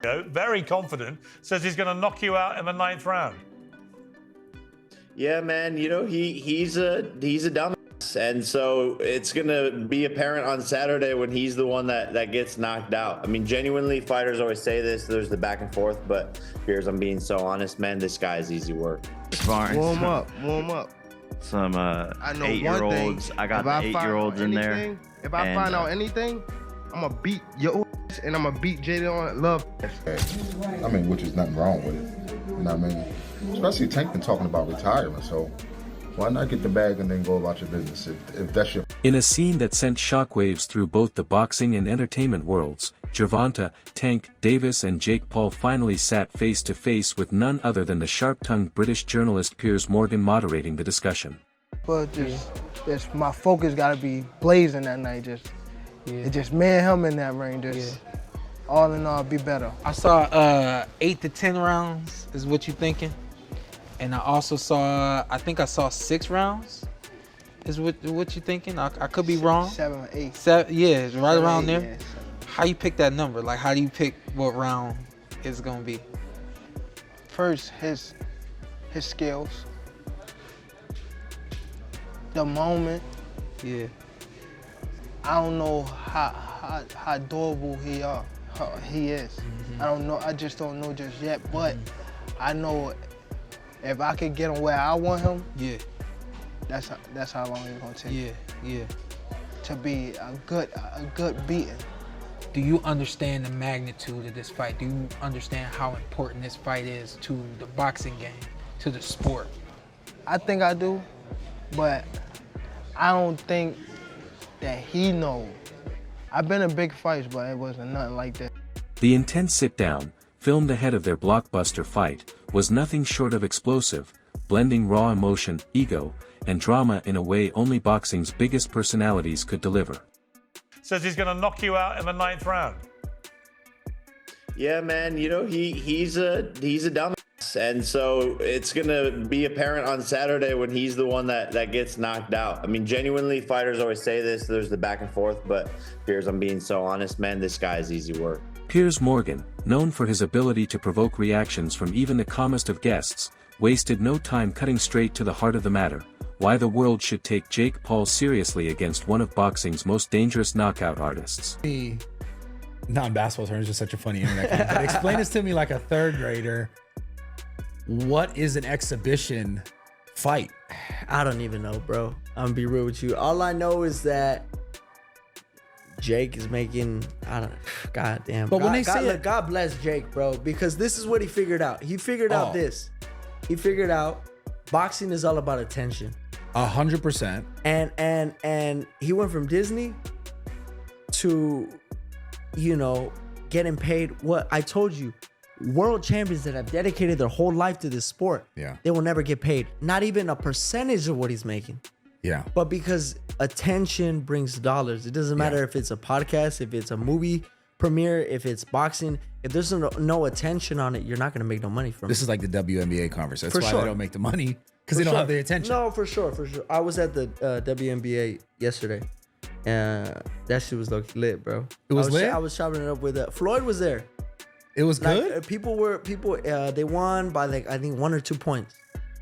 very confident, says he's going to knock you out in the 9th round. Yeah, man. You know, he's a dumbass, and so it's gonna be apparent on Saturday when he's the one that gets knocked out. I mean, genuinely, fighters always say this. There's the back and forth, but Piers, I'm being so honest, man. This guy is easy work. Warm up. Some I know 8-year-olds. I got the 8-year-olds in there. If I find out anything, I'm gonna beat your ass and I'm gonna beat Jaden on love. I mean, which is nothing wrong with it. You know what I mean? Especially Tank been talking about retirement, so why not get the bag and then go about your business if that's your... In a scene that sent shockwaves through both the boxing and entertainment worlds, Gervonta, Tank Davis and Jake Paul finally sat face to face with none other than the sharp-tongued British journalist Piers Morgan moderating the discussion. But just my focus gotta be blazing that night. Just me and him in that ring. All in all, be better. I saw 8 to 10 rounds is what you thinking, and I also saw, I think I saw 6 rounds. Is what you thinking? I could be wrong. 7 or 8. 7, yeah, it's right around there. Yeah, how you pick that number? Like, how do you pick what round it's gonna be? First, his skills, the moment. Yeah. I don't know how durable he is. Mm-hmm. I don't know. I just don't know just yet. But I know if I could get him where I want him. Yeah. That's how long it's gonna take. Yeah. To be a good beating. Do you understand the magnitude of this fight? Do you understand how important this fight is to the boxing game, to the sport? I think I do, but I don't think that he knows. I've been in big fights, but it wasn't nothing like that. The intense sit-down, filmed ahead of their blockbuster fight, was nothing short of explosive, blending raw emotion, ego, and drama in a way only boxing's biggest personalities could deliver. Says he's going to knock you out in the 9th round. Yeah, man. You know, he's a dumbass, and so it's gonna be apparent on Saturday when he's the one that gets knocked out. I mean, genuinely, fighters always say this. There's the back and forth, but Piers, I'm being so honest, man. This guy is easy work. Piers Morgan, known for his ability to provoke reactions from even the calmest of guests, wasted no time cutting straight to the heart of the matter: why the world should take Jake Paul seriously against one of boxing's most dangerous knockout artists. Non-basketball terms, just such a funny internet comment. But explain this to me like a 3rd grader. What is an exhibition fight? I don't even know, bro. I'm gonna be real with you. All I know is that Jake is making, I don't know, God damn. But when they say look, God bless Jake, bro, because this is what he figured out. He figured out this. He figured out boxing is all about attention. 100%. And he went from Disney to, you know, getting paid. What I told you, world champions that have dedicated their whole life to this sport, they will never get paid. Not even a percentage of what he's making. Yeah. But because attention brings dollars. It doesn't matter if it's a podcast, if it's a movie premiere, if it's boxing. If there's no attention on it, you're not going to make no money from it. This is like the WNBA conference. That's why they don't make the money, because they don't have the attention. No, for sure. I was at the WNBA yesterday. That shit was lit, bro. It was lit? I was chopping it up with Floyd was there. It was good? Like, people, they won by like, I think 1 or 2 points.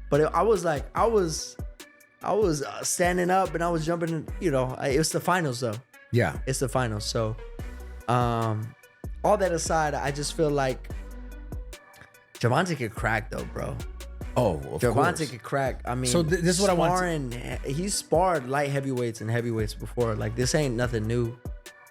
But I was standing up and I was jumping, you know, it's the finals though. Yeah. It's the finals. So, all that aside, I just feel like Gervonta could crack though, bro. Oh, of Gervonta course. could crack. I mean, so this is what I want. He's sparred light heavyweights and heavyweights before. Like, this ain't nothing new.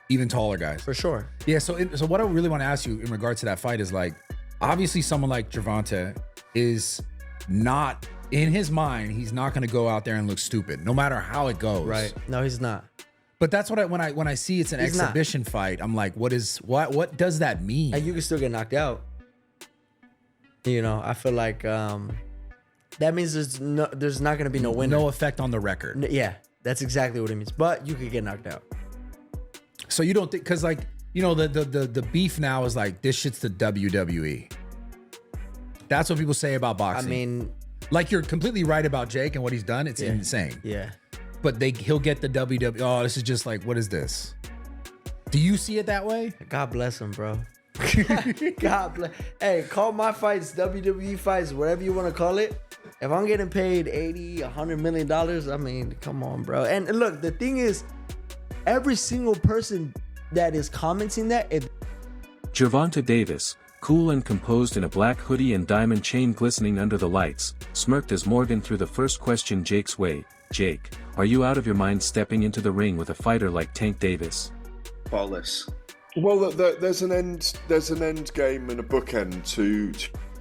Even taller guys. For sure. Yeah, so what I really want to ask you in regards to that fight is, like, obviously someone like Gervonta is not, in his mind, he's not going to go out there and look stupid, no matter how it goes. Right. No, he's not. But that's what when I see it's an exhibition fight, I'm like, what does that mean? And you can still get knocked out. You know, I feel like that means there's not going to be no winner. No effect on the record. Yeah, that's exactly what it means. But you could get knocked out. So you don't think, because, like, you know, the beef now is like, this shit's the WWE. That's what people say about boxing. I mean, like, you're completely right about Jake and what he's done. It's insane. Yeah. But he'll get the WWE. Oh, this is just like, what is this? Do you see it that way? God bless him, bro. God bless. Hey, call my fights WWE fights, whatever you want to call it. If I'm getting paid 80, $100 million, I mean, come on, bro. And look, the thing is, every single person that is commenting that, Gervonta Davis, cool and composed in a black hoodie and diamond chain glistening under the lights, smirked as Morgan threw the first question Jake's way. Jake, are you out of your mind stepping into the ring with a fighter like Tank Davis? Flawless. Well, there's an end game and a bookend to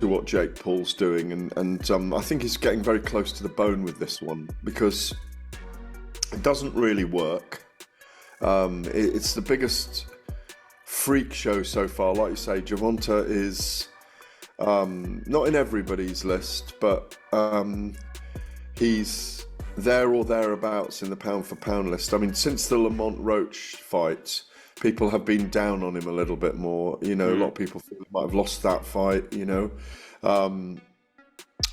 what Jake Paul's doing, and I think he's getting very close to the bone with this one because it doesn't really work. It's the biggest freak show so far. Like you say, Gervonta is not in everybody's list, but he's there or thereabouts in the pound for pound list. I mean, since the Lamont Roach fight, people have been down on him a little bit more. You know, a lot of people think he might have lost that fight, you know.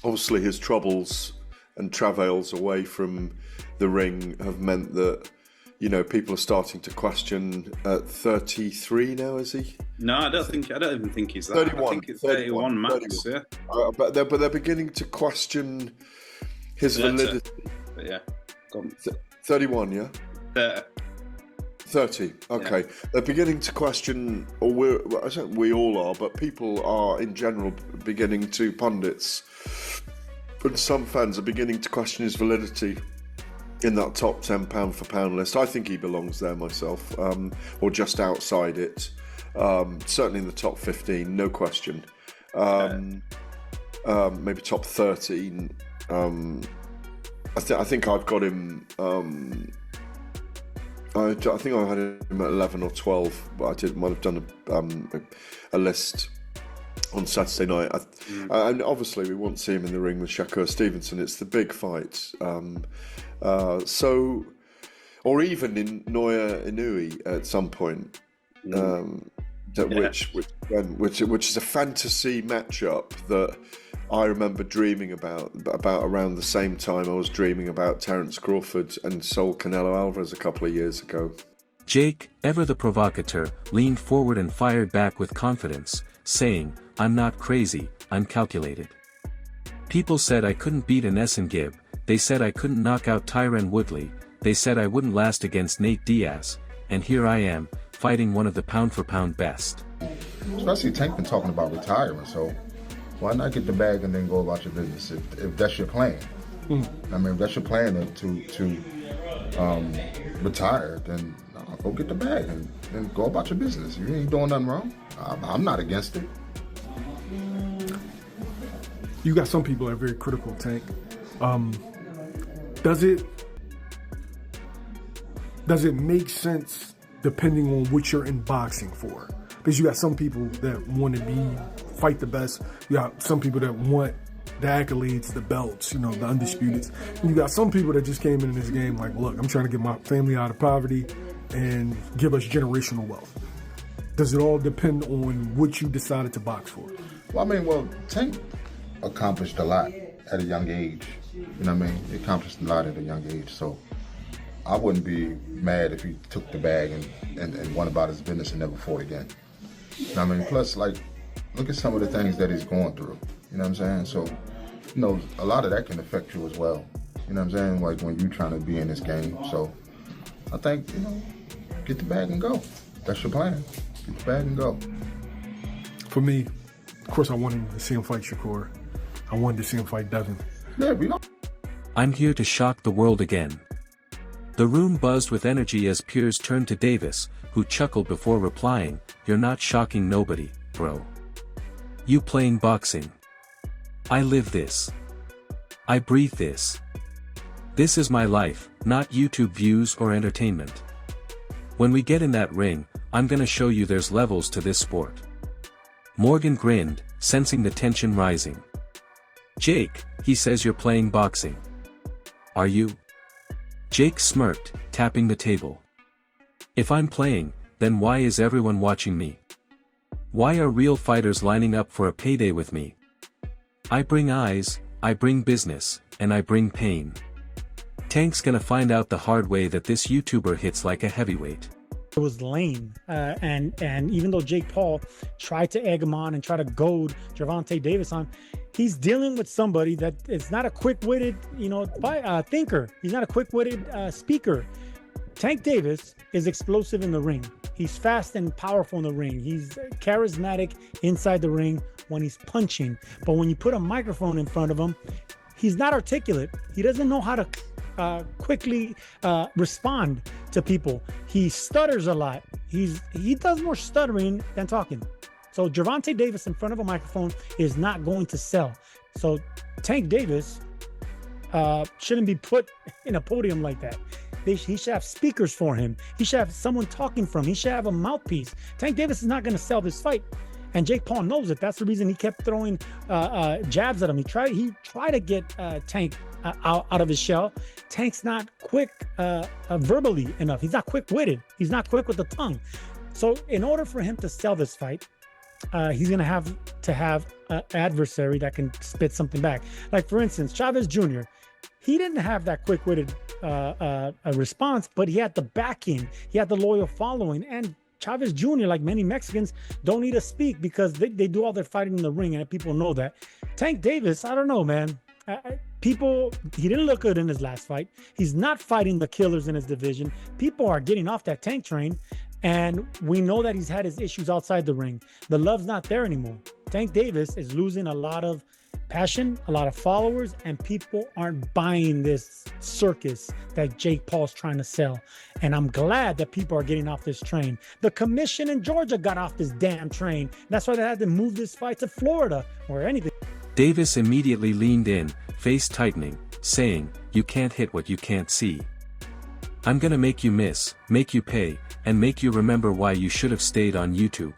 Obviously, his troubles and travails away from the ring have meant that, you know, people are starting to question at 33 now, is he? No, I don't even think he's that. 31. I think it's 31 max, 31. Yeah. But they're beginning to question his validity. But yeah. 31, yeah? 30, okay. Yeah. They're beginning to question, or I think we all are, but people are in general beginning to, pundits, and some fans are beginning to question his validity in that top 10 pound for pound list. I think he belongs there myself, or just outside it. Certainly in the top 15, no question. Maybe top 13. I think I've got him. I think I had him at 11 or 12, but might have done a list on Saturday night. And obviously we want to see him in the ring with Shakur Stevenson. It's the big fight. Or even in Naoya Inoue at some point, which is a fantasy matchup that I remember dreaming about around the same time I was dreaming about Terence Crawford and Saul Canelo Alvarez a couple of years ago. Jake, ever the provocateur, leaned forward and fired back with confidence, saying, "I'm not crazy, I'm calculated. People said I couldn't beat an Gibb, they said I couldn't knock out Tyron Woodley, they said I wouldn't last against Nate Diaz, and here I am, fighting one of the pound-for-pound best." Especially Tank been talking about retiring, so why not get the bag and then go about your business if that's your plan? I mean, if that's your plan to retire, then go get the bag and go about your business. You ain't doing nothing wrong. I'm not against it. You got some people that are very critical, Tank. Does it make sense depending on what you're in boxing for? Because you got some people that want to fight the best. You got some people that want the accolades, the belts, you know, the undisputeds. And you got some people that just came in this game like, look, I'm trying to get my family out of poverty and give us generational wealth. Does it all depend on what you decided to box for? Well, I mean, Tank accomplished a lot at a young age. You know what I mean? He accomplished a lot at a young age. So I wouldn't be mad if he took the bag and went about his business and never fought again. You know what I mean? Plus, like, look at some of the things that he's going through. You know what I'm saying? So, you know, a lot of that can affect you as well. You know what I'm saying? Like when you're trying to be in this game. So I think, you know, get the bag and go. That's your plan. Get the bag and go. For me, of course, I wanted to see him fight Shakur. I wanted to see him fight Devin. Yeah, we know. I'm here to shock the world again. The room buzzed with energy as Piers turned to Davis, who chuckled before replying, "You're not shocking nobody, bro. You playing boxing. I live this. I breathe this. This is my life, not YouTube views or entertainment. When we get in that ring, I'm gonna show you there's levels to this sport." Morgan grinned, sensing the tension rising. "Jake, he says you're playing boxing. Are you?" Jake smirked, tapping the table. "If I'm playing, then why is everyone watching me? Why are real fighters lining up for a payday with me? I bring eyes, I bring business, and I bring pain. Tank's gonna find out the hard way that this YouTuber hits like a heavyweight. It was lame, and even though Jake Paul tried to egg him on and try to goad Gervonta Davis on, he's dealing with somebody that is not a quick-witted, thinker. He's not a quick-witted speaker. Tank Davis is explosive in the ring. He's fast and powerful in the ring. He's charismatic inside the ring when he's punching. But when you put a microphone in front of him, he's not articulate. He doesn't know how to quickly respond to people. He stutters a lot. He does more stuttering than talking. So Gervonta Davis in front of a microphone is not going to sell. So Tank Davis shouldn't be put in a podium like that. He should have speakers for him. He should have someone talking for him. He should have a mouthpiece. Tank Davis is not going to sell this fight. And Jake Paul knows it. That's the reason he kept throwing jabs at him. He tried to get Tank out of his shell. Tank's not quick verbally enough. He's not quick-witted. He's not quick with the tongue. So in order for him to sell this fight, he's going to have an adversary that can spit something back. Like, for instance, Chavez Jr., he didn't have that quick-witted response, but he had the backing. He had the loyal following. And Chavez Jr., like many Mexicans, don't need to speak because they do all their fighting in the ring, and people know that. Tank Davis, I don't know, man. He didn't look good in his last fight. He's not fighting the killers in his division. People are getting off that Tank train, and we know that he's had his issues outside the ring. The love's not there anymore. Tank Davis is losing a lot of passion, a lot of followers, and people aren't buying this circus that Jake Paul's trying to sell. And I'm glad that people are getting off this train. The commission in Georgia got off this damn train. That's why they had to move this fight to Florida or anything. Davis immediately leaned in, face tightening, saying, "You can't hit what you can't see. I'm gonna make you miss, make you pay, and make you remember why you should have stayed on YouTube."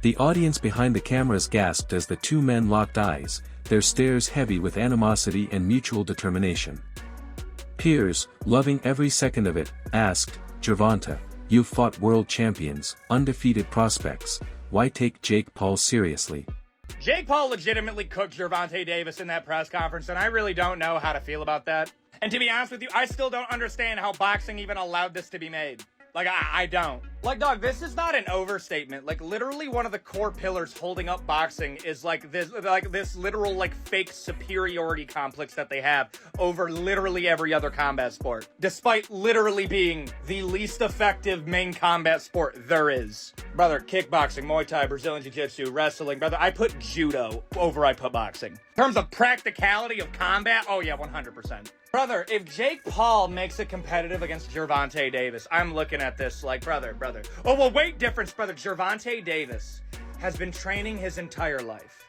The audience behind the cameras gasped as the two men locked eyes, their stares heavy with animosity and mutual determination. Piers, loving every second of it, asked, "Gervonta, you've fought world champions, undefeated prospects. Why take Jake Paul seriously?" Jake Paul legitimately cooked Gervonta Davis in that press conference, and I really don't know how to feel about that. And to be honest with you, I still don't understand how boxing even allowed this to be made. Like, I don't. Like, dog, this is not an overstatement. Like, literally one of the core pillars holding up boxing is, like this literal, like, fake superiority complex that they have over literally every other combat sport. Despite literally being the least effective main combat sport there is. Brother, kickboxing, Muay Thai, Brazilian Jiu-Jitsu, wrestling, brother, I put judo over I put boxing. In terms of practicality of combat, oh yeah, 100%. Brother, if Jake Paul makes it competitive against Gervonta Davis, I'm looking at this like, brother. Oh, well, weight difference, brother. Gervonta Davis has been training his entire life.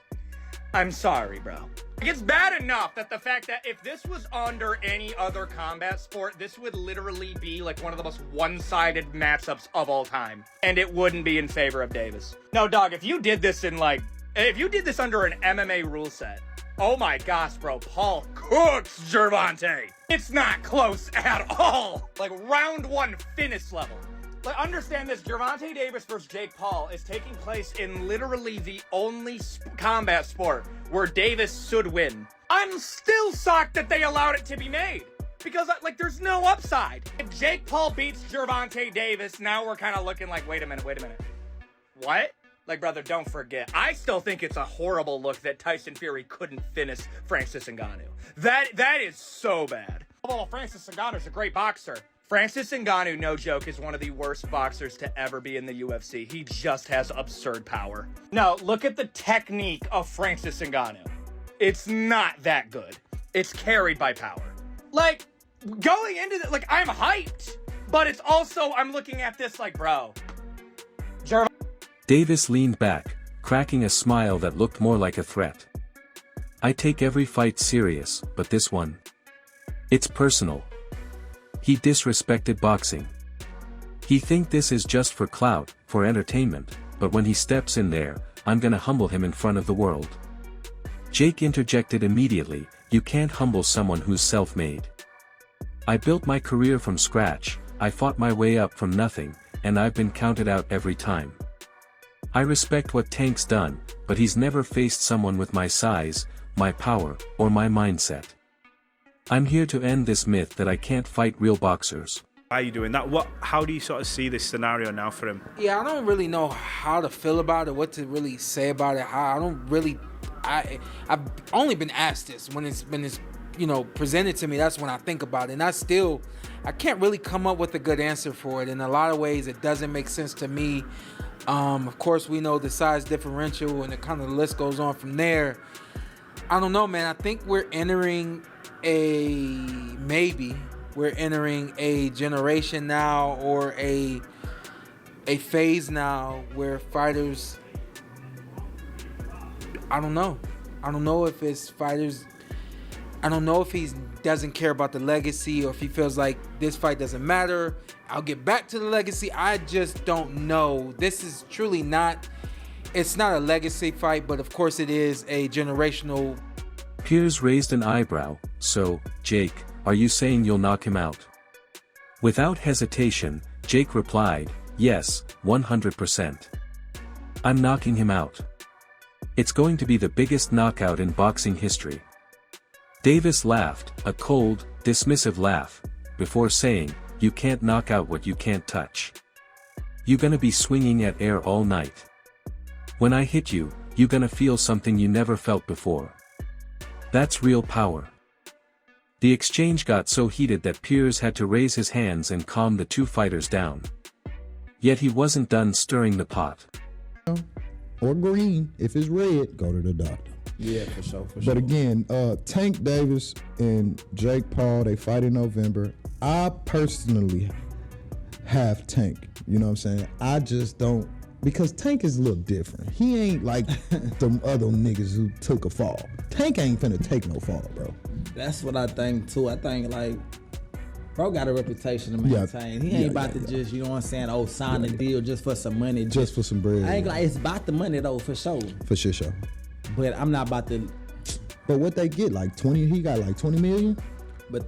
I'm sorry, bro. It's bad enough that the fact that if this was under any other combat sport, this would literally be like one of the most one-sided matchups of all time. And it wouldn't be in favor of Davis. No, dog, if you did this under an MMA rule set, oh my gosh, bro, Paul cooks Gervonta. It's not close at all. Like, round one finish level. Like, understand this, Gervonta Davis versus Jake Paul is taking place in literally the only combat sport where Davis should win. I'm still shocked that they allowed it to be made. Because, like, there's no upside. If Jake Paul beats Gervonta Davis, now we're kind of looking like, wait a minute. What? Like, brother, don't forget. I still think it's a horrible look that Tyson Fury couldn't finish Francis Ngannou. That is so bad. Well, Francis Ngannou's a great boxer. Francis Ngannou, no joke, is one of the worst boxers to ever be in the UFC. He just has absurd power. No, look at the technique of Francis Ngannou. It's not that good. It's carried by power. Like, going into it, like, I'm hyped. But it's also, I'm looking at this like, bro. Davis leaned back, cracking a smile that looked more like a threat. "I take every fight serious, but this one, it's personal." He disrespected boxing. He think this is just for clout, for entertainment, but when he steps in there, I'm gonna humble him in front of the world. Jake interjected immediately, "You can't humble someone who's self-made. I built my career from scratch, I fought my way up from nothing, and I've been counted out every time. I respect what Tank's done, but he's never faced someone with my size, my power, or my mindset. I'm here to end this myth that I can't fight real boxers." How are you doing that? How do you sort of see this scenario now for him? Yeah, I don't really know how to feel about it, what to really say about it. I've only been asked this when it's presented to me. That's when I think about it, and I can't really come up with a good answer for it. In a lot of ways, it doesn't make sense to me. Of course, we know the size differential, and the list goes on from there. I don't know, man. I think we're entering a generation now, or a phase now where fighters, I don't know if it's fighters, I don't know if he doesn't care about the legacy, or if he feels like this fight doesn't matter, I'll get back to the legacy. I just don't know. This is truly it's not a legacy fight, but of course it is a generational. Piers raised an eyebrow. So, Jake, are you saying you'll knock him out? Without hesitation, Jake replied, yes, 100%. I'm knocking him out. It's going to be the biggest knockout in boxing history. Davis laughed, a cold, dismissive laugh, before saying, you can't knock out what you can't touch. You gonna be swinging at air all night. When I hit you, you gonna feel something you never felt before. That's real power. The exchange got so heated that Piers had to raise his hands and calm the two fighters down. Yet he wasn't done stirring the pot. Or green. If it's red, go to the doctor. Yeah, for sure. But again, Tank Davis and Jake Paul, they fight in November. I personally have Tank. You know what I'm saying? I just don't, because Tank is a little different. He ain't like them other niggas who took a fall. Tank ain't finna take no fall, bro. That's what I think too. I think like, bro got a reputation to maintain. He ain't about to just, you know what I'm saying, sign a deal just for some money. Just for some bread. I ain't like, it's about the money though, for sure. For sure. But I'm not about to. But what they get, like 20, he got like 20 million? But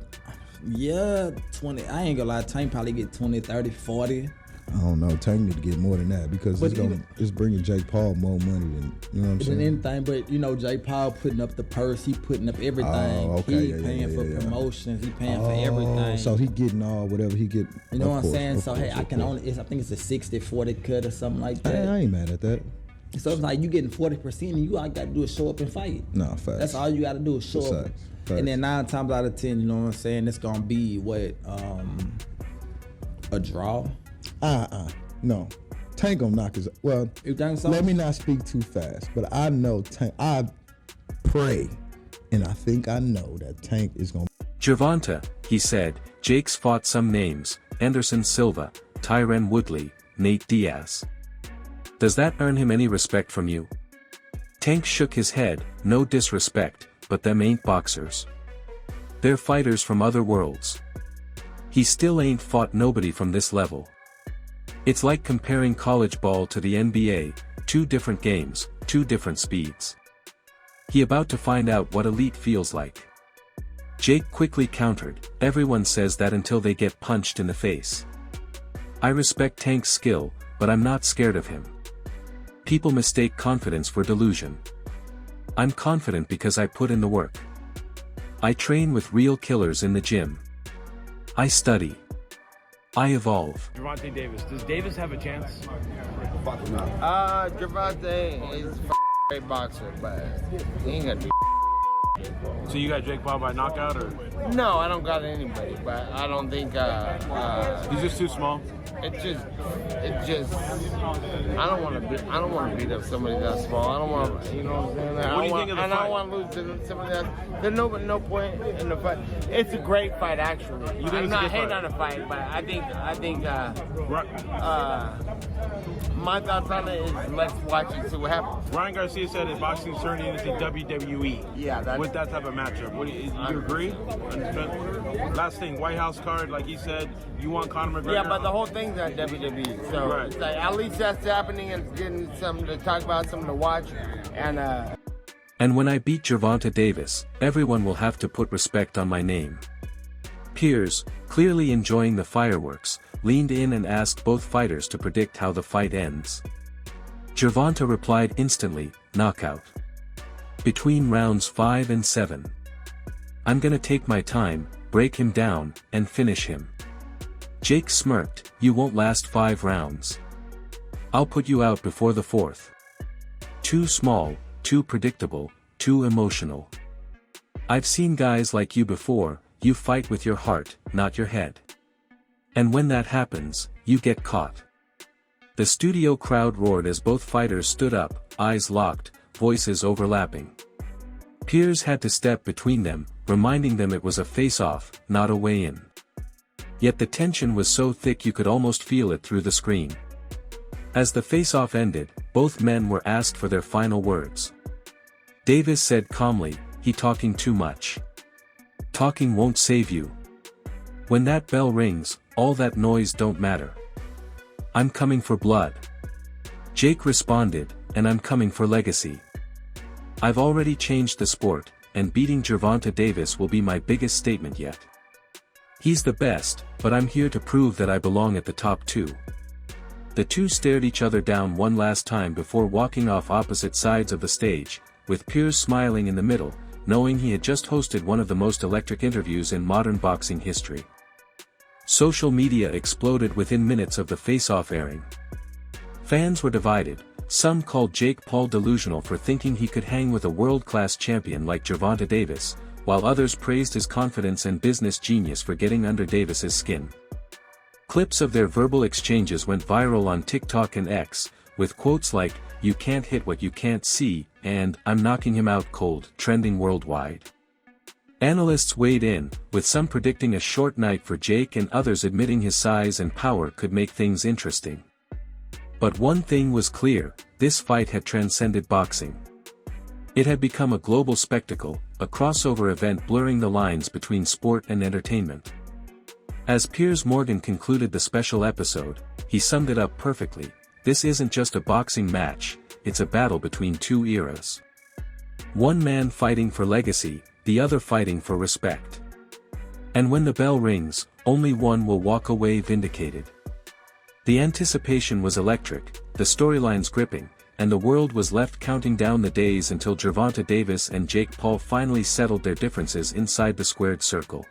yeah, 20, I ain't gonna lie, Tank probably get 20, 30, 40. I don't know, Tank need to get more than that, because it's bringing Jake Paul more money than, you know what I'm saying? Anything, but you know, Jake Paul putting up the purse, he putting up everything. Oh, okay, he paying for promotions, he paying for everything. So he getting all whatever he get. You know what I'm saying? So hey, I can only, I think it's a 60-40 cut or something like that. I ain't mad at that. So it's like you getting 40% and you all gotta do is show up and fight. No, facts. That's all you gotta do is show up. Facts. And then 9 times out of 10, you know what I'm saying, it's gonna be what, a draw? No. Tank gonna knock his, well, you think so? Let me not speak too fast, but I know Tank, I pray, and I think I know that Tank is gonna. Gervonta, he said, Jake's fought some names, Anderson Silva, Tyron Woodley, Nate Diaz. Does that earn him any respect from you? Tank shook his head, no disrespect, but them ain't boxers. They're fighters from other worlds. He still ain't fought nobody from this level. It's like comparing college ball to the NBA, 2 different games, 2 different speeds. He about to find out what elite feels like. Jake quickly countered, everyone says that until they get punched in the face. I respect Tank's skill, but I'm not scared of him. People mistake confidence for delusion. I'm confident because I put in the work. I train with real killers in the gym. I study. I evolve. Gervonta Davis. Does Davis have a chance? Gervonta is a great boxer, but he ain't gonna do. So you got Jake Paul by knockout, or? No, I don't got anybody, but I don't think. He's just too small. It just. I don't want to beat up somebody that small. I don't want to. You know what I'm saying? What do you think of the fight? I don't want to lose to somebody that. There's no point in the fight. It's a great fight, actually. You think I'm it's not a good hating fight? on the fight, but I think. My thoughts on it is let's watch it, see what happens. Ryan Garcia said that boxing's turning into WWE. Yeah, with that type of matchup. What do you agree? Last thing, White House card, like he said, you want Conor McGregor? Yeah, but the whole thing's at WWE, so right. It's like, at least that's happening and getting something to talk about, something to watch, And when I beat Gervonta Davis, everyone will have to put respect on my name. Piers, clearly enjoying the fireworks, leaned in and asked both fighters to predict how the fight ends. Gervonta replied instantly, knockout. Between rounds 5 and 7. I'm gonna take my time, break him down, and finish him. Jake smirked, "You won't last 5 rounds. I'll put you out before the 4th. Too small, too predictable, too emotional. I've seen guys like you before, you fight with your heart, not your head. And when that happens, you get caught." The studio crowd roared as both fighters stood up, eyes locked, voices overlapping. Piers had to step between them, reminding them it was a face-off, not a weigh-in. Yet the tension was so thick you could almost feel it through the screen. As the face-off ended, both men were asked for their final words. Davis said calmly, "He talking too much. Talking won't save you. When that bell rings, all that noise don't matter. I'm coming for blood." Jake responded, "And I'm coming for legacy. I've already changed the sport, and beating Gervonta Davis will be my biggest statement yet. He's the best, but I'm here to prove that I belong at the top 2. The two stared each other down one last time before walking off opposite sides of the stage, with Piers smiling in the middle, knowing he had just hosted one of the most electric interviews in modern boxing history. Social media exploded within minutes of the face-off airing. Fans were divided. Some called Jake Paul delusional for thinking he could hang with a world-class champion like Gervonta Davis, while others praised his confidence and business genius for getting under Davis's skin. Clips of their verbal exchanges went viral on TikTok and X, with quotes like, "You can't hit what you can't see," and "I'm knocking him out cold," trending worldwide. Analysts weighed in, with some predicting a short night for Jake and others admitting his size and power could make things interesting. But one thing was clear, this fight had transcended boxing. It had become a global spectacle, a crossover event blurring the lines between sport and entertainment. As Piers Morgan concluded the special episode, he summed it up perfectly: "This isn't just a boxing match, it's a battle between 2 eras. One man fighting for legacy, the other fighting for respect. And when the bell rings, only one will walk away vindicated." The anticipation was electric, the storylines gripping, and the world was left counting down the days until Gervonta Davis and Jake Paul finally settled their differences inside the squared circle.